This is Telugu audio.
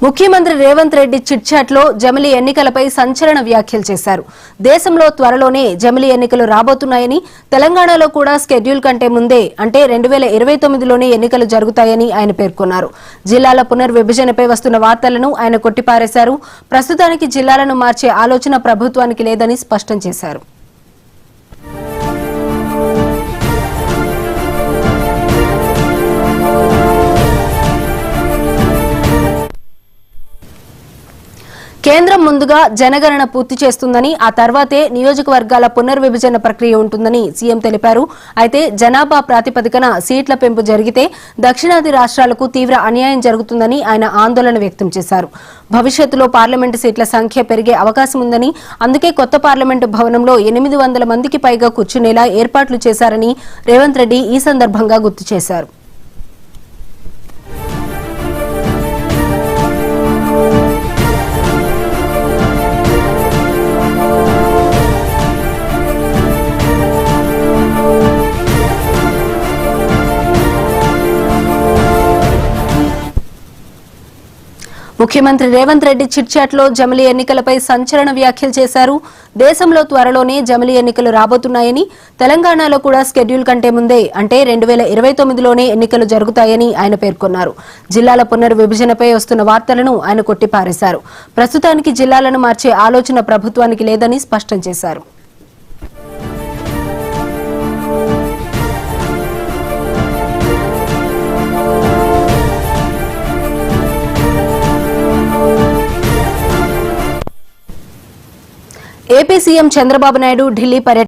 ముఖ్యమంత్రి రేవంత్ రెడ్డి చిట్చాట్ లో జమిలీ ఎన్నికలపై సంచలన వ్యాఖ్యలు చేశారు. దేశంలో త్వరలోనే జమిలీ ఎన్నికలు రాబోతున్నాయని, తెలంగాణలో కూడా షెడ్యూల్ కంటే ముందే అంటే 2029లోనే ఎన్నికలు జరుగుతాయని ఆయన పేర్కొన్నారు. జిల్లాల పునర్విభజనపై వస్తున్న వార్తలను ఆయన కొట్టిపారేశారు. ప్రస్తుతానికి జిల్లాలను మార్చే ఆలోచన ప్రభుత్వానికి లేదని స్పష్టం చేశారు. కేంద్రం ముందుగా జనగణన పూర్తి చేస్తుందని, ఆ తర్వాతే నియోజకవర్గాల పునర్విభజన ప్రక్రియ ఉంటుందని సీఎం తెలిపారు. అయితే జనాభా ప్రాతిపదికన సీట్ల పెంపు జరిగితే దక్షిణాది రాష్ట్రాలకు తీవ్ర అన్యాయం జరుగుతుందని ఆయన ఆందోళన వ్యక్తం చేశారు. భవిష్యత్తులో పార్లమెంటు సీట్ల సంఖ్య పెరిగే అవకాశం ఉందని, అందుకే కొత్త పార్లమెంటు భవనంలో 800 మందికి పైగా కూర్చునేలా ఏర్పాట్లు చేశారని రేవంత్ రెడ్డి ఈ సందర్భంగా గుర్తు చేశారు. ముఖ్యమంత్రి రేవంత్ రెడ్డి చిట్చాట్ లో జమిలీ ఎన్నికలపై సంచలన వ్యాఖ్యలు చేశారు. దేశంలో త్వరలోనే జమిలీ ఎన్నికలు రాబోతున్నాయని, తెలంగాణలో కూడా షెడ్యూల్ కంటే ముందే అంటే 2029లోనే ఎన్నికలు జరుగుతాయని ఆయన పేర్కొన్నారు. జిల్లాల పునర్విభజనపై వస్తున్న వార్తలను ఆయన కొట్టిపారేశారు. ప్రస్తుతానికి జిల్లాలను మార్చే ఆలోచన ప్రభుత్వానికి లేదని స్పష్టం చేశారు. ఏపీ సీఎం చంద్రబాబు నాయుడు ఢిల్లీ పర్యటన